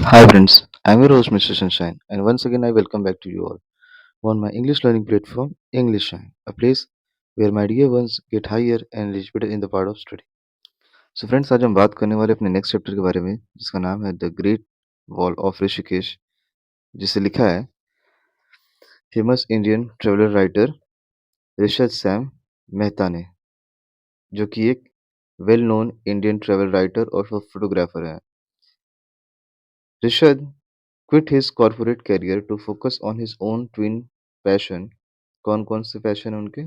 Hi friends, I'm your host Mr. Sunshine, and once again I welcome back to you all on my English learning platform English Shine, a place where my dear ones get higher and reach better in the part of study. So friends, आज हम बात करने वाले अपने next chapter के बारे में जिसका नाम है the great wall of Rishikesh, जिसे लिखा है famous Indian traveller writer Rishad Sam Mehta ने, जो कि एक well known Indian travel writer और फोटोग्राफर है। Rishad quit his corporate career to focus on his own twin passion। कौन कौन से पैशन है उनके?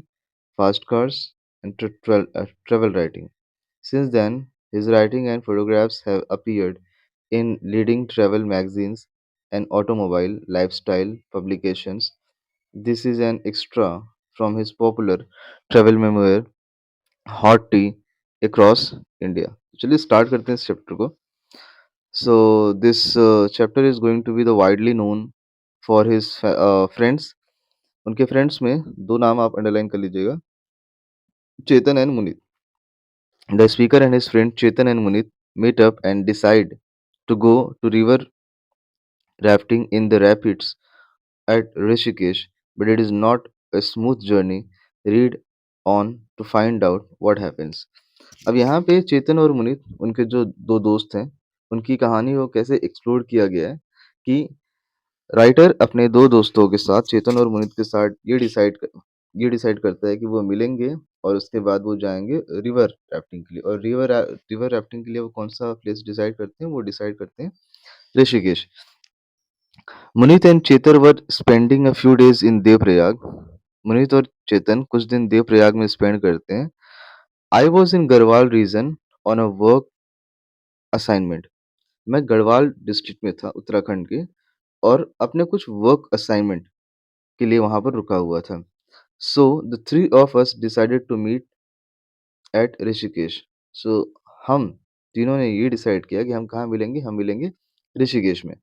Fast cars and travel writing। Since then, his writing and photographs have appeared in leading travel magazines and automobile lifestyle publications. This is an extra from his popular travel memoir Hot Tea Across India। चलिए start करते हैं इस chapter को। So this chapter is going to be the widely known for his friends। उनके friends में दो नाम आप अंडरलाइन कर लीजिएगा, चेतन and Muneet. The speaker and his friend Chetan and Munit meet up and decide to go to river rafting in the rapids at Rishikesh, but it is not a smooth journey। Read on to find out what happens। अब यहाँ पे चेतन और मुनीत, उनके जो दो दोस्त हैं, उनकी कहानी को कैसे एक्सप्लोर किया गया है कि राइटर अपने दो दोस्तों के साथ चेतन और मुनीत के साथ ये डिसाइड करता है कि वो मिलेंगे और उसके बाद वो जाएंगे रिवर राफ्टिंग के लिए। और रिवर राफ्टिंग के लिए वो कौन सा प्लेस डिसाइड करते हैं? वो डिसाइड करते हैं Rishikesh. Muneet and Chetan were spending a few days in Devprayag. Muneet और चेतन कुछ दिन देवप्रयाग में स्पेंड करते हैं। I was in Garhwal region on a work assignment. मैं गढ़वाल डिस्ट्रिक्ट में था उत्तराखंड के, और अपने कुछ वर्क असाइनमेंट के लिए वहां पर रुका हुआ था। So the three of us decided to meet at Rishikesh. So हम तीनों ने ये डिसाइड किया कि हम कहाँ मिलेंगे? हम मिलेंगे ऋषिकेश में।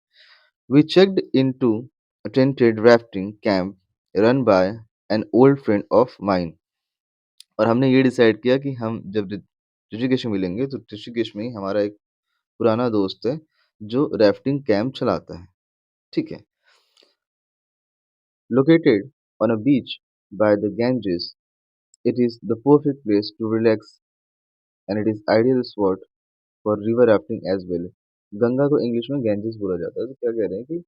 We checked into a tented rafting camp run by an old friend of mine. और हमने ये डिसाइड किया कि हम जब ऋषिकेश में मिलेंगे तो ऋषिकेश में ही हमारा एक पुराना दोस्त है जो राफ्टिंग कैंप चलाता है। ठीक है। Located on a beach by the Ganges, it is the perfect place to relax and it is ideal spot for river rafting as well। Ganga को इंग्लिश में गैंजेस बोला जाता है। तो क्या कह रहे हैं कि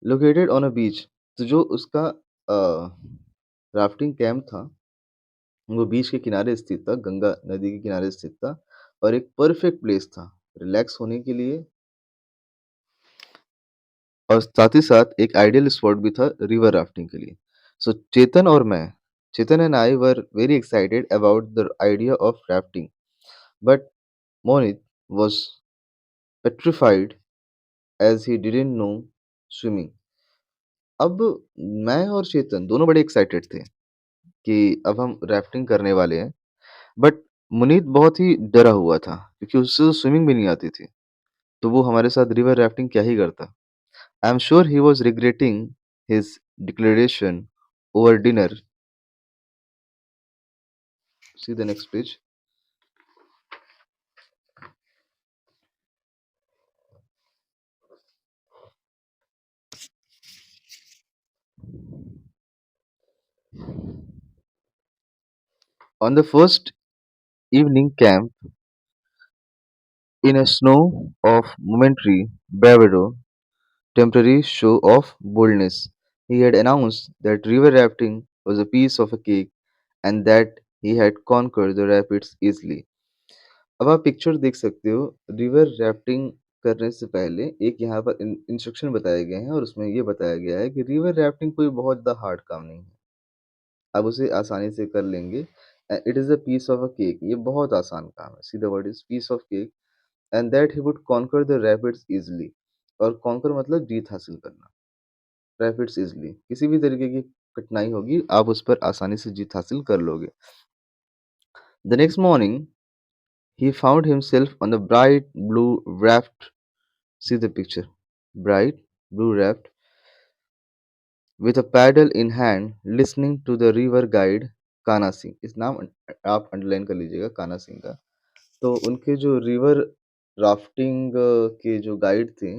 लोकेटेड ऑन अ बीच, तो जो उसका राफ्टिंग कैंप था वो बीच के किनारे स्थित था, गंगा नदी के किनारे स्थित था, और एक परफेक्ट प्लेस था रिलैक्स होने के लिए, और साथ ही साथ एक आइडियल स्पॉट भी था रिवर राफ्टिंग के लिए। So Chetan and I were very excited about the idea of rafting, but Mohit was petrified as he didn't know swimming। अब मैं और चेतन दोनों बड़े एक्साइटेड थे कि अब हम राफ्टिंग करने वाले हैं, बट मुनीत बहुत ही डरा हुआ था क्योंकि उससे तो स्विमिंग भी नहीं आती थी, तो वो हमारे साथ रिवर राफ्टिंग क्या ही करता। I am sure he was regretting his declaration over dinner. See the next page. On the first evening camp, in a snow of momentary bravado, temporary show of boldness, he had announced that river rafting was a piece of a cake and that he had conquered the rapids easily। अब आप picture देख सकते हो, river rafting करने से पहले एक यहाँ पर इंस्ट्रक्शन बताए गए हैं और उसमें ये बताया गया है कि रिवर राफ्टिंग कोई बहुत ज़्यादा हार्ड काम नहीं है, आप उसे आसानी से कर लेंगे। It is a piece of a cake, ये बहुत आसान काम है। See the word is piece of cake and that he would conquer the rapids easily. और कॉन्कर मतलब जीत हासिल करना, रैपिड्स इजिली, किसी भी तरीके की कठिनाई होगी आप उस पर आसानी से जीत हासिल कर लोगे। The next morning he found himself on the bright blue raft। See the picture, bright blue raft with a paddle in hand, listening to the river guide Kanha Singh. इस नाम आप अंडरलाइन कर लीजिएगा, कान्हा सिंह का। तो उनके जो रिवर राफ्टिंग के जो गाइड थे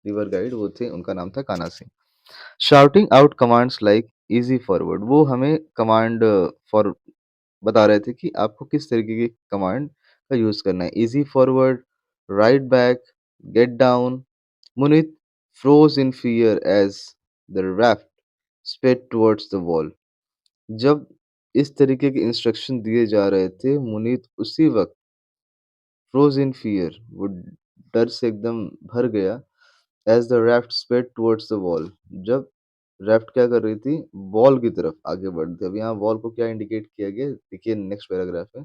रिवर गाइड वो थे, उनका नाम था Kanha Singh. Shouting out commands like easy forward, वो हमें कमांड फॉर बता रहे थे कि आपको किस तरीके की कमांड का यूज करना है। Easy forward, right back, get down. Munit froze in fear as the raft sped towards the wall। जब इस तरीके के इंस्ट्रक्शन दिए जा रहे थे, मुनीत उसी वक्त फ्रोज इन फियर, वो डर से एकदम भर गया। As the raft sped towards the wall, जब राफ्ट क्या कर रही थी, वॉल की तरफ आगे बढ़ रही थी। अब यहाँ वॉल को क्या इंडिकेट किया गया, देखिए नेक्स्ट पैराग्राफ में।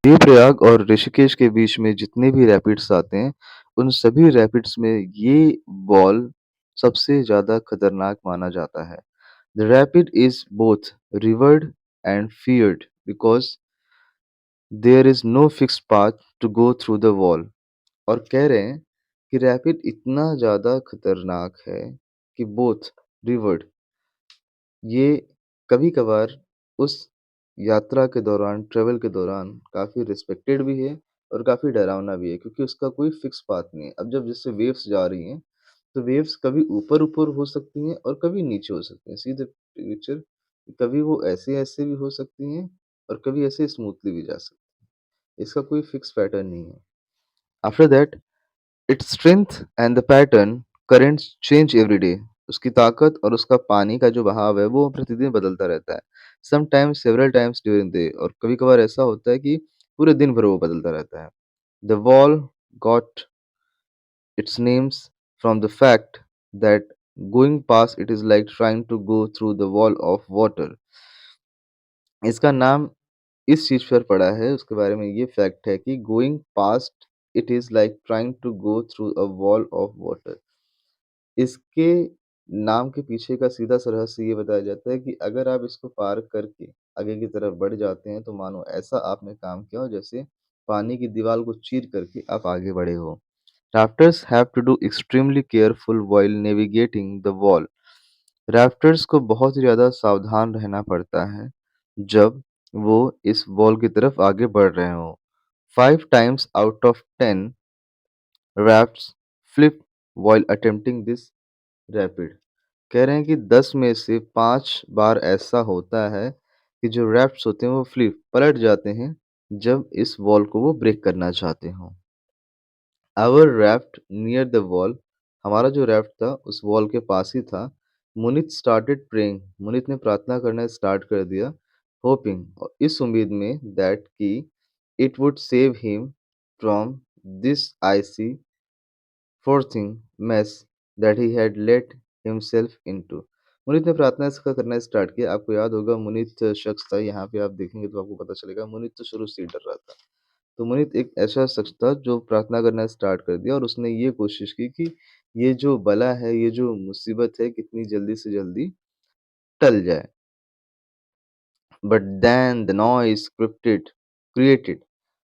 देवप्रयाग और ऋषिकेश के बीच में जितने भी रैपिड्स आते हैं, उन सभी रैपिड्स में ये वॉल सबसे ज्यादा खतरनाक माना जाता है। The rapid is both revered and feared because there is no fixed path to go through the wall। और कह रहे हैं कि रैपिड इतना ज़्यादा खतरनाक है कि बोथ रिवर्ड, ये कभी कभार उस यात्रा के दौरान, ट्रेवल के दौरान काफ़ी रिस्पेक्टेड भी है और काफ़ी डरावना भी है, क्योंकि उसका कोई फिक्स पाथ नहीं है। अब जब जैसे वेव्स जा रही हैं, तो वेव्स कभी ऊपर ऊपर हो सकती हैं और कभी नीचे हो सकती हैं, सीधे पिक्चर। कभी वो ऐसे ऐसे भी हो सकती हैं और कभी ऐसे स्मूथली भी जा सकती हैं, इसका कोई फिक्स पैटर्न नहीं है। After that its strength and the pattern currents change every day. उसकी ताकत और उसका पानी का जो बहाव है वो प्रतिदिन बदलता रहता है। Sometimes several times during day, और कभी कभार ऐसा होता है कि पूरे दिन भर वो बदलता रहता है। The wall got its names from the fact that going past it is like trying to go through the wall of water। इसका नाम इस चीज पर पड़ा है, उसके बारे में ये फैक्ट है कि going past it is like trying to go through a wall of water. इसके नाम के पीछे का सीधा सा रहस्य ये बताया जाता है कि अगर आप इसको पार करके आगे की तरफ बढ़ जाते हैं, तो मानो ऐसा आपने काम किया हो जैसे पानी की दीवार को चीर करके आप आगे बढ़े हो। Rafters have to do extremely careful while navigating the wall। Rafters को बहुत ही ज़्यादा सावधान रहना पड़ता है जब वो इस वॉल की तरफ आगे बढ़ रहे हों। 5 times out of 10 rafts flip while attempting this rapid। कह रहे हैं कि 10 में से 5 बार ऐसा होता है कि जो रैफ्ट्स होते हैं वो फ्लिप पलट जाते हैं जब इस वॉल को वो ब्रेक करना चाहते हों। Our raft near the wall, हमारा जो raft था उस वॉल के पास ही था। मुनित स्टार्टेड प्रेइंग, मुनित ने प्रार्थना करना स्टार्ट कर दिया। होपिंग, और इस उम्मीद में दैट कि it would save him from this icy frothing mess that he had let himself into. Munit ने प्रार्थना इसका करना स्टार्ट किया। आपको याद होगा मुनित शख्स था, यहाँ पे आप देखेंगे तो आपको पता चलेगा मुनित तो शुरू से ही डर रहा था। तो मुनीत एक ऐसा शख्स था जो प्रार्थना करना स्टार्ट कर दिया और उसने ये कोशिश की कि ये जो बला है, ये जो मुसीबत है, कितनी जल्दी से जल्दी टल जाए। But then the noise created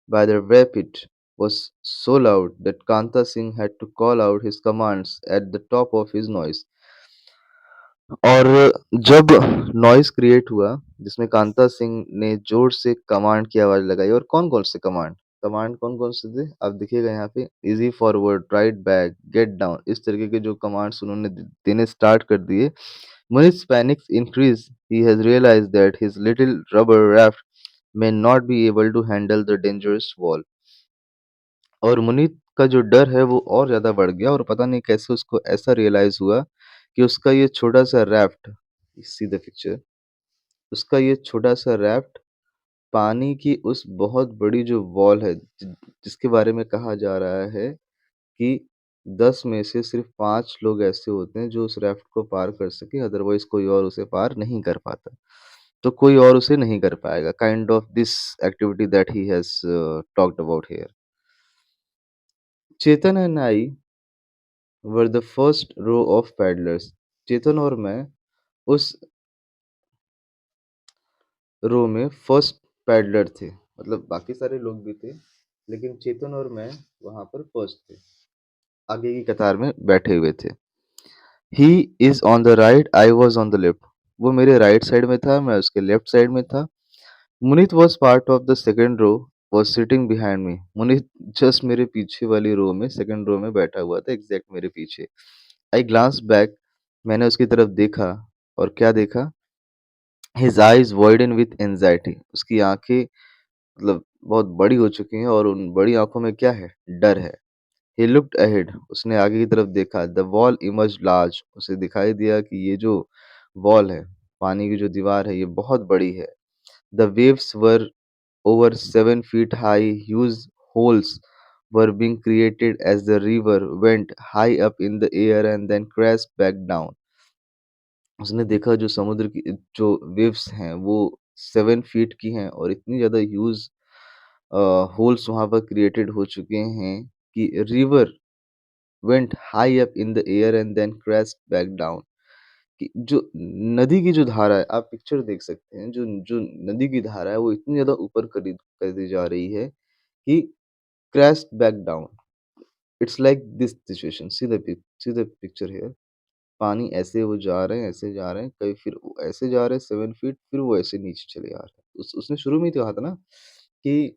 by the rapid was so loud that Kanta Singh had to call out his commands at the top of his noise। और जब नॉइज़ क्रिएट हुआ, जिसमें कांता सिंह ने ज़ोर से कमांड की आवाज़ लगाई, और कौन-कौन से कमांड? कमांड कौन-कौन से थे? आप देखिएगा यहाँ पे, easy forward, right back, get down, इस तरीके के जो कमांड्स उन्होंने देने स्टार्ट कर दिए। Muni's panic increased। He has realized that his little rubber raft may not be able to handle the dangerous wall। और मुनीत का जो डर है वो और ज़्यादा बढ़ गया, और पता नहीं कैसे उसको ऐसा रियलाइज़ हुआ कि उसका ये छोटा-सा राफ्ट, सी द पिक्चर, उसका ये छोटा-सा राफ्ट पानी की उस बहुत बड़ी जो वॉल है, जिसके बारे में कहा जा रहा है कि 10 में से सिर्फ़ 5 लोग ऐसे होते हैं जो उस राफ्ट को पार कर सके, अदरवाइज़ कोई और उसे पार नहीं कर पाता। तो कोई और उसे नहीं कर पाएगा। Kind of this activity that he has talked about here. Chetan and I were the first row of paddlers. Chetan और मैं उस रो में फर्स्ट पैडलर थे, मतलब बाकी सारे लोग भी थे, लेकिन चेतन और मैं वहां पर फर्स्ट थे, आगे की कतार में बैठे हुए थे। He is on the right, I was on the left. वो मेरे राइट साइड में था, मैं उसके लेफ्ट साइड में था। Muneet was part of the second row was sitting behind me. Muneet just मेरे पीछे वाली रो में, सेकंड रो में बैठा हुआ था, एग्ज़ैक्ट मेरे पीछे। आई ग्लांस्ड बैक, मैंने उसकी तरफ देखा और क्या देखा? हिज़ आइज़ वाइडेन विथ एंग्ज़ायटी, उसकी आँखें मतलब बहुत बड़ी हो चुकी हैं और उन बड़ी आँखों में क्या है? डर है। ही लुक्ड अहेड, उसने आगे की तरफ देखा। द वॉल इमर्ज्ड लार्ज, उसे दिखाई दिया कि ये जो वॉल है, पानी की जो दीवार है, ये बहुत बड़ी है। The waves were over 7 feet high, huge holes were being created as the river went high up in the air and then crashed back down. उसने देखा जो समुद्र की जो वेव्स हैं वो 7 फीट की हैं और इतनी ज़्यादा ह्यूज होल्स वहाँ पर क्रिएटेड हो चुके हैं कि river went high up in the air and then crashed back down. कि जो नदी की जो धारा है, आप पिक्चर देख सकते हैं, जो जो नदी की धारा है वो इतनी ज़्यादा ऊपर करी कर दी जा रही है कि crashed back down. It's like this situation. See the picture here. पानी ऐसे वो जा रहे हैं, ऐसे जा रहे हैं, कहीं फिर वो ऐसे जा रहे हैं 7 फीट, फिर वो ऐसे नीचे चले आ रहे हैं। उसने शुरू में ही तो कहा था ना कि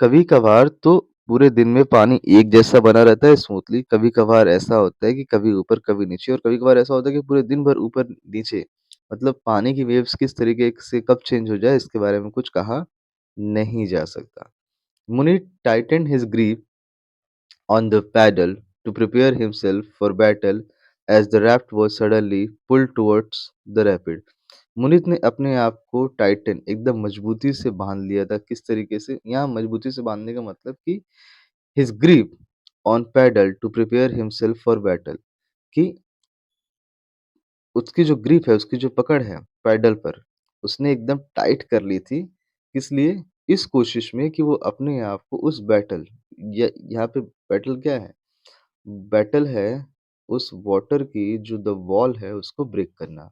कभी-कभार तो पूरे दिन में पानी एक जैसा बना रहता है स्मूथली, कभी-कभार ऐसा होता है कि कभी ऊपर, कभी नीचे और कभी-कभार ऐसा होता है कि पूरे दिन भर ऊपर-नीचे। मतलब पानी की वेव्स किस तरीके से कब चेंज हो जाए इसके बारे में कुछ कहा नहीं जा सकता। मुनि tightened his grip on the paddle to prepare himself for battle as the raft was suddenly pulled towards the rapid. मुनित ने अपने आप को टाइटन एकदम मजबूती से बांध लिया था। किस तरीके से? यहाँ मजबूती से बांधने का मतलब कि his grip on paddle to prepare himself for battle, कि उसकी जो ग्रिप है, उसकी जो पकड़ है पैडल पर, उसने एकदम टाइट कर ली थी। किस लिए? इस कोशिश में कि वो अपने आप को उस बैटल, यहाँ पे बैटल क्या है? बैटल है उस वाटर की जो द वॉल है उसको ब्रेक करना,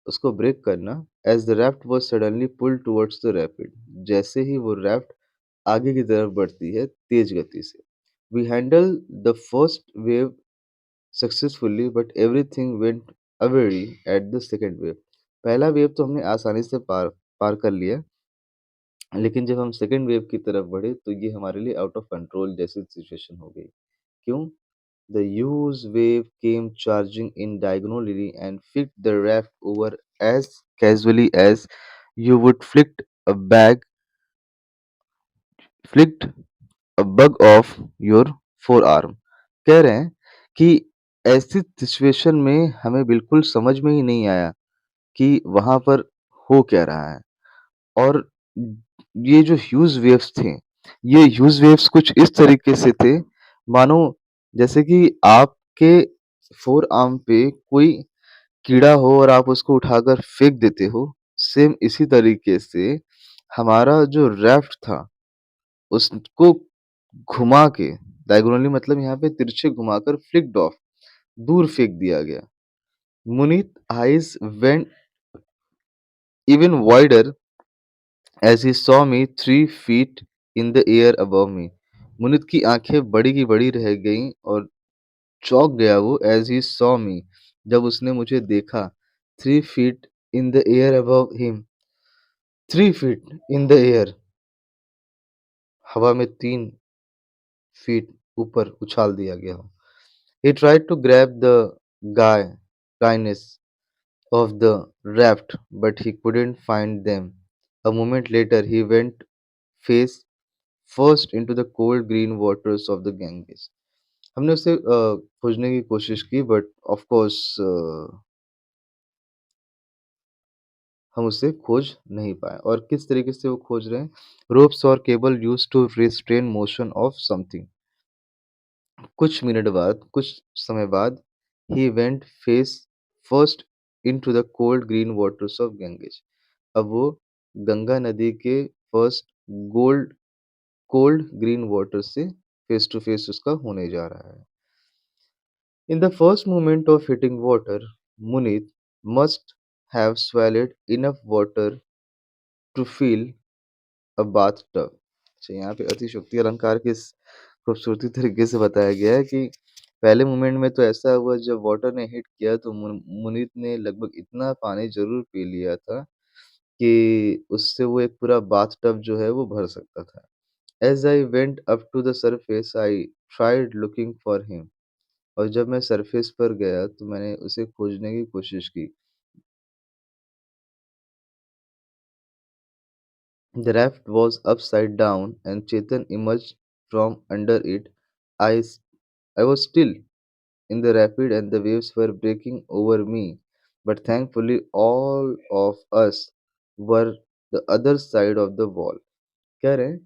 उसको ब्रेक करना। As the raft was suddenly pulled towards the rapid, जैसे ही वो राफ्ट आगे की तरफ बढ़ती है तेज गति से। We handle the first wave successfully but everything went awry at the second wave. पहला वेव तो हमने आसानी से पार पार कर लिया, लेकिन जब हम सेकंड वेव की तरफ बढ़े तो ये हमारे लिए आउट ऑफ कंट्रोल जैसी सिचुएशन हो गई। क्यों? The huge wave came charging in diagonally and flicked the raft over as casually as you would flicked a bug off your forearm. कह रहे हैं कि ऐसी सिचुएशन में हमें बिल्कुल समझ में ही नहीं आया कि वहाँ पर हो क्या रहा है। और ये जो ह्यूज वेव्स थे, ये ह्यूज वेव्स कुछ इस तरीके से थे, मानो जैसे कि आपके फोर आर्म पे कोई कीड़ा हो और आप उसको उठाकर फेंक देते हो, सेम इसी तरीके से हमारा जो राफ्ट था, उसको घुमा के डायगोनली मतलब यहाँ पे तिरछे घुमाकर फ्लिक्ड ऑफ, दूर फेंक दिया गया। Muneet eyes went even wider as he saw me 3 feet in the air above me. मुनित की आंखें बड़ी की बड़ी रह गईं और चौंक गया वो as he saw me, जब उसने मुझे देखा 3 feet in the air above him, 3 feet in the air, हवा में 3 फीट ऊपर उछाल दिया गया हो। He tried to grab the guy guyness of the raft, but he couldn't find them. A moment later, he went face first into the cold green waters of the Ganges. हमने उसे खोजने की कोशिश की बट ऑफ कोर्स हम उसे खोज नहीं पाए। और किस तरीके से वो खोज रहे हैं? रोप्स और cable used to restrain motion of something. कुछ मिनट बाद, कुछ समय बाद, he went face first into the cold green waters of Ganges. अब वो गंगा नदी के first gold cold green water से फेस टू फेस उसका होने जा रहा है। In the first moment of hitting water, Munit must have swallowed enough water to fill a bathtub. अच्छा, यहाँ पे अतिशयोक्ति अलंकार किस खूबसूरती तरीके से बताया गया है कि पहले मोमेंट में तो ऐसा हुआ जब वाटर ने हिट किया तो मुनीत ने लगभग इतना पानी जरूर पी लिया था कि उससे वो एक पूरा बाथटब जो है वो भर सकता था। As I went up to the surface, I tried looking for him. और जब मैं सरफेस पर गया तो मैंने उसे खोजने की कोशिश की. The raft was upside down and Chetan emerged from under it. I, s- I was still in the rapid and the waves were breaking over me. But thankfully, all of us were the other side of the wall. कह रहे हैं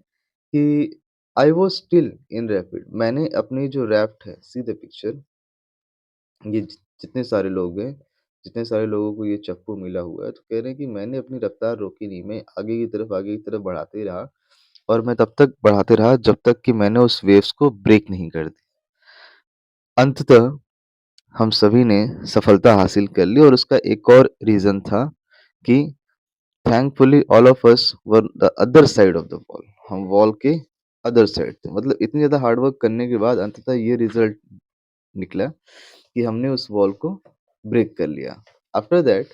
कि I was still in rapid. मैंने अपनी जो raft है, see the picture, ये जितने सारे लोग हैं, जितने सारे लोगों को ये चप्पू मिला हुआ है, तो कह रहे हैं कि मैंने अपनी रफ्तार रोकी नहीं. मैं आगे की तरफ बढ़ाते ही रहा और मैं तब तक बढ़ाते रहा जब तक कि मैंने उस वेव्स को ब्रेक नहीं कर दिया. अंततः हम सभी ने सफलता हासिल कर ली और उसका एक और रीज़न था कि thankfully all of us were the other side of the wall. हम वॉल के अदर साइड थे. मतलब इतनी ज़्यादा हार्ड वर्क करने के बाद अंततः ये रिज़ल्ट निकला कि हमने उस वॉल को ब्रेक कर लिया. After that,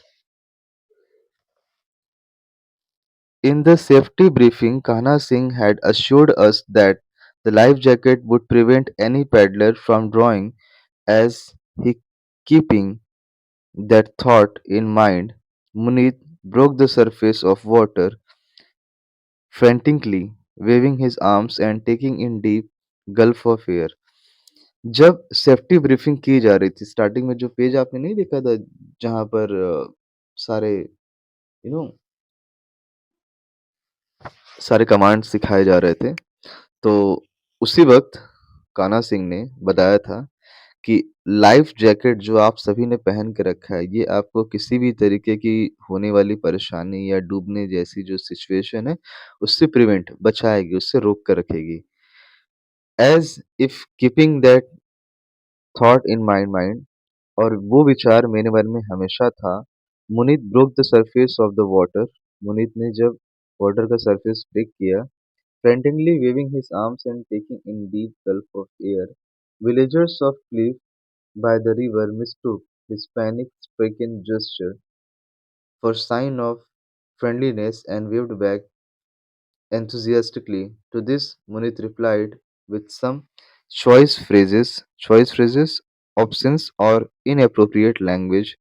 in the safety briefing, Kahna Singh had assured us that the life jacket would prevent any paddler from drawing. As he keeping that thought in mind, Munit broke the surface of water, frantically waving his arms and taking in deep gulp of air. जब safety briefing की जा रही थी, starting में जो page आपने नहीं देखा था, जहाँ पर सारे नो सारे कमांड्स सिखाए जा रहे थे, तो उसी वक्त कान्हा सिंह ने बताया था कि लाइफ जैकेट जो आप सभी ने पहन के रखा है, ये आपको किसी भी तरीके की होने वाली परेशानी या डूबने जैसी जो सिचुएशन है, उससे बचाएगी, उससे रोक कर रखेगी. As if keeping that thought in my mind, और वो विचार मेरे मन में हमेशा था. Muneet broke the surface of the water. Muneet ने जब वाटर का सरफेस ब्रेक किया, frantically waving his arms and taking in deep gulp of air, villagers of Cliff by the river mistook his panic-stricken gesture for sign of friendliness and waved back enthusiastically. To this, Munit replied with some choice phrases, options, or inappropriate language,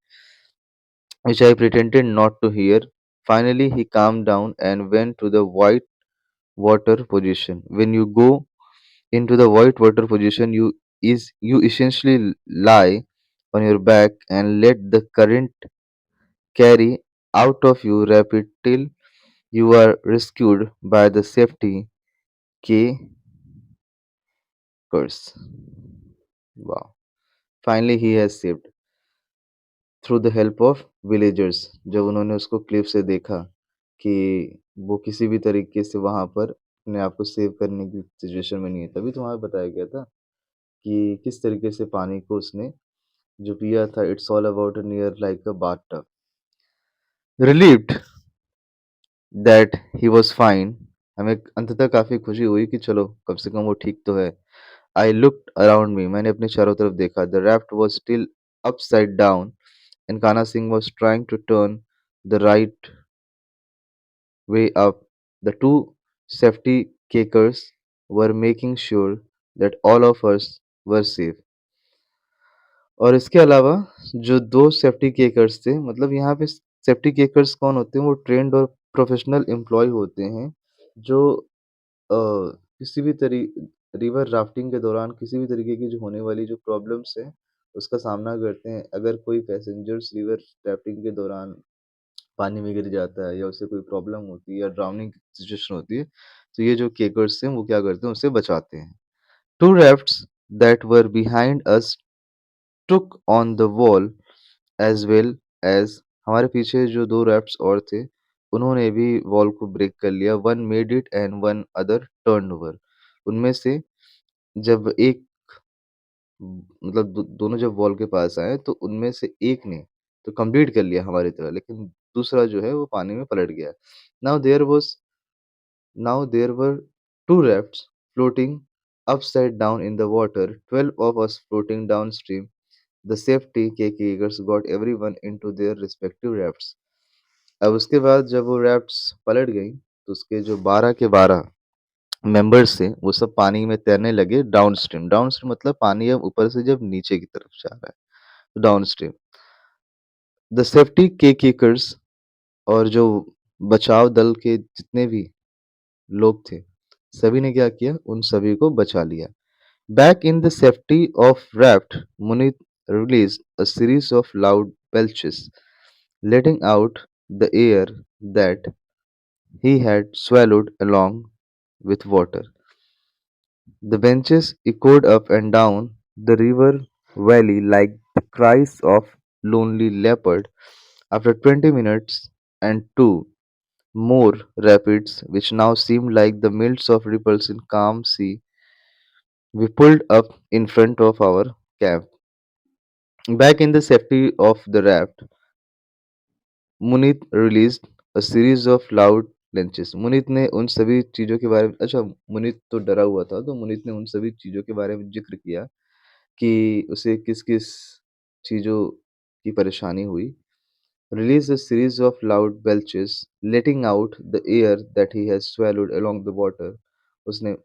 which I pretended not to hear. Finally, he calmed down and went to the white water position. When you go into the white water position, you essentially lie on your back and let the current carry out of you rapid till you are rescued by the safety K curse. Wow. Finally he has saved through the help of villagers. जब उन्होंने उसको clip से देखा कि वो किसी भी तरीके से वहां पर अपने आप को सेव करने की सिचुएशन में नहीं है, तभी तो वहां बताया गया था कि किस तरीके से पानी को उसने जो पिया था. It's all about a near like a bath. Relieved that he was fine, हमें अंततः काफ़ी खुशी हुई कि चलो कम से कम वो ठीक तो है. आई लुक्ड अराउंड मी, मैंने अपने चारों तरफ देखा. The raft was still upside down and Kanha Singh was trying to turn the right way up. The two safety kayakers were making sure that all of us were safe. और इसके अलावा जो 2 safety crackers थे, मतलब यहाँ पे सेफ्टी केकर्स कौन होते हैं? वो ट्रेन्ड और प्रोफेशनल एम्प्लॉयी होते हैं, जो किसी भी रिवर राफ्टिंग के दौरान किसी भी तरीके की जो होने वाली जो प्रॉब्लम्स हैं, उसका सामना करते हैं. अगर कोई पैसेंजर्स रिवर राफ्टिंग के दौरान पानी में गिर जाता है या उसे कोई प्रॉब्लम होती है या ड्राउनिंग सिचुएशन होती है, तो ये जो केकर्स हैं, वो क्या करते हैं? उसे बचाते हैं. 2 rafts that were behind us took on the wall as well as, हमारे पीछे जो 2 रैफ्ट्स और थे, उन्होंने भी वॉल को ब्रेक कर लिया. One made it and one other turned over. उनमें से जब एक मतलब दोनों जब वॉल के पास आए, तो उनमें से एक ने तो कंप्लीट कर लिया हमारी तरह, लेकिन दूसरा जो है वो पानी में पलट गया. Now there was now there were 2 rafts floating upside down in the water, 12 of us floating downstream. The safety crackers got everyone into their respective rafts. अब उसके बाद जब वो रैफ्ट्स पलट गईं, तो उसके जो 12 के 12 मेंबर्स थे वो सब पानी में तैरने लगे डाउनस्ट्रीम। डाउनस्ट्रीम मतलब पानी अब ऊपर से जब नीचे की तरफ जा रहा है, तो डाउनस्ट्रीम। द सेफ्टी के किकर्स, और जो बचाव दल के जितने भी लोग थे, सभी ने क्या किया, उन सभी को बचा लिया। Back in the safety of raft, Munit released a series of loud belches, letting out the air that he had swallowed along with water. The benches echoed up and down the river valley like the cries of lonely leopard. After 20 minutes and two more rapids, which now seemed like the mills of ripples in calm sea, we pulled up in front of our camp. Back in the safety of the raft, Muneet released a series of loud lunches. Muneet ने उन सभी चीज़ों के बारे में, अच्छा, मुनीत तो डरा हुआ था, तो मुनीत ने उन सभी चीज़ों के बारे में ज़िक्र किया कि उसे किस-किस चीज़ों की परेशानी हुई। Released a series of loud belches, letting out the air that he has swallowed along the water. उसने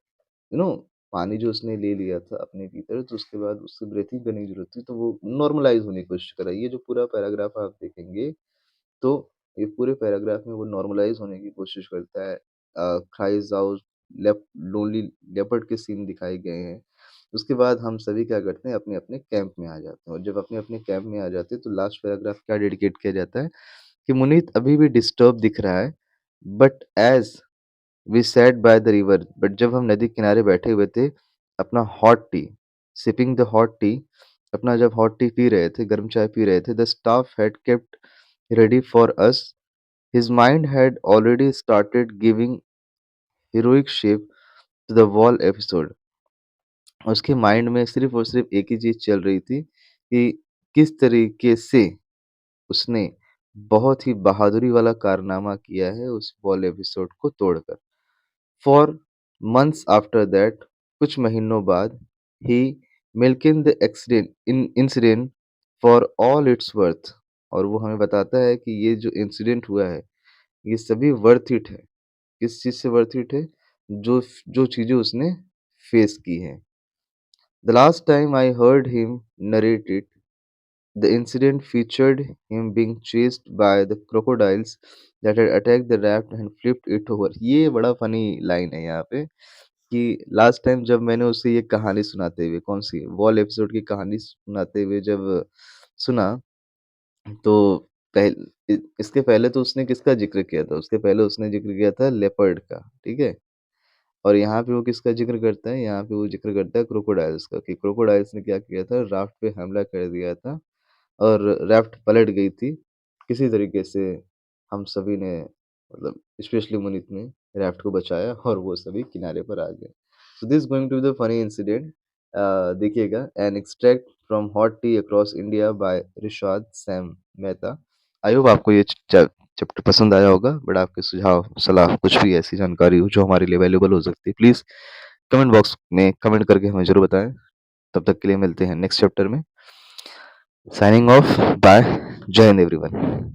पानी जो उसने ले लिया था अपने भीतर, तो उसके बाद उससे ब्रीथिंग करने की ज़रूरत थी, तो वो नॉर्मलाइज़ होने की कोशिश कर रहा है। ये जो पूरा पैराग्राफ आप देखेंगे, तो ये पूरे पैराग्राफ में वो नॉर्मलाइज़ होने की कोशिश करता है। क्राइज़ आउट, लेप लोनली लेपर्ड के सीन दिखाए गए हैं। उसके बाद हम सभी क्या करते हैं, अपने-अपने कैंप में आ जाते हैं, और जब अपने-अपने कैंप में आ जाते हैं, तो लास्ट पैराग्राफ क्या डेडिकेट किया जाता है कि मुनीत अभी भी डिस्टर्ब दिख रहा है, but as we sat by the river, but जब हम नदी किनारे बैठे हुए थे, अपना hot tea, sipping the hot tea, अपना जब हॉट टी पी रहे थे, गर्म चाय पी रहे थे, the staff had kept ready for us. His mind had already started giving heroic shape to the wall episode. उसके माइंड में सिर्फ और सिर्फ एक ही चीज चल रही थी कि किस तरीके से उसने बहुत ही बहादुरी वाला कारनामा किया है उस वॉल एपिसोड को तोड़कर। फॉर मंथ्स आफ्टर दैट, कुछ महीनों बाद, he milking the accident in incident for all it's worth, और वो हमें बताता है कि ये जो इंसिडेंट हुआ है, ये सभी वर्थ इट है। किस चीज़ से वर्थ इट है? जो जो चीज़ें उसने फेस की हैं। The last time I heard him narrate it, the incident featured him being chased by the crocodiles that had attacked the raft and flipped it over. ये बड़ा फनी लाइन है यहाँ पे कि लास्ट टाइम जब मैंने उसे ये कहानी सुनाते हुए, कौन-सी वॉल एपिसोड की कहानी सुनाते हुए जब सुना, तो इसके पहले तो उसने किसका ज़िक्र किया था? उसके पहले उसने ज़िक्र किया था लेपर्ड का, ठीक है? और यहाँ पे वो किसका ज़िक्र करता है? यहाँ पे वो ज़िक्र करता है क्रोकोडाइल्स का, कि क्रोकोडाइल्स ने क्या किया था, राफ्ट पे हमला कर दिया था और राफ्ट पलट गई थी। किसी तरीके से हम सभी ने, मतलब स्पेशली मुनीत ने राफ्ट को बचाया और वो सभी किनारे पर आ गए। So this going to be the funny incident. देखिएगा, an extract from hot tea across India by Rishad Sam Mehta. I hope आपको ये चैप्टर पसंद आया होगा, बट आपके सुझाव, सलाह, कुछ भी ऐसी जानकारी हो जो हमारे लिए वैल्यूएबल हो सकती है, प्लीज़ कमेंट बॉक्स में कमेंट करके हमें ज़रूर बताएँ। तब तक के लिए मिलते हैं नेक्स्ट चैप्टर में। साइनिंग ऑफ, बाय, जय हिंद एवरीवन।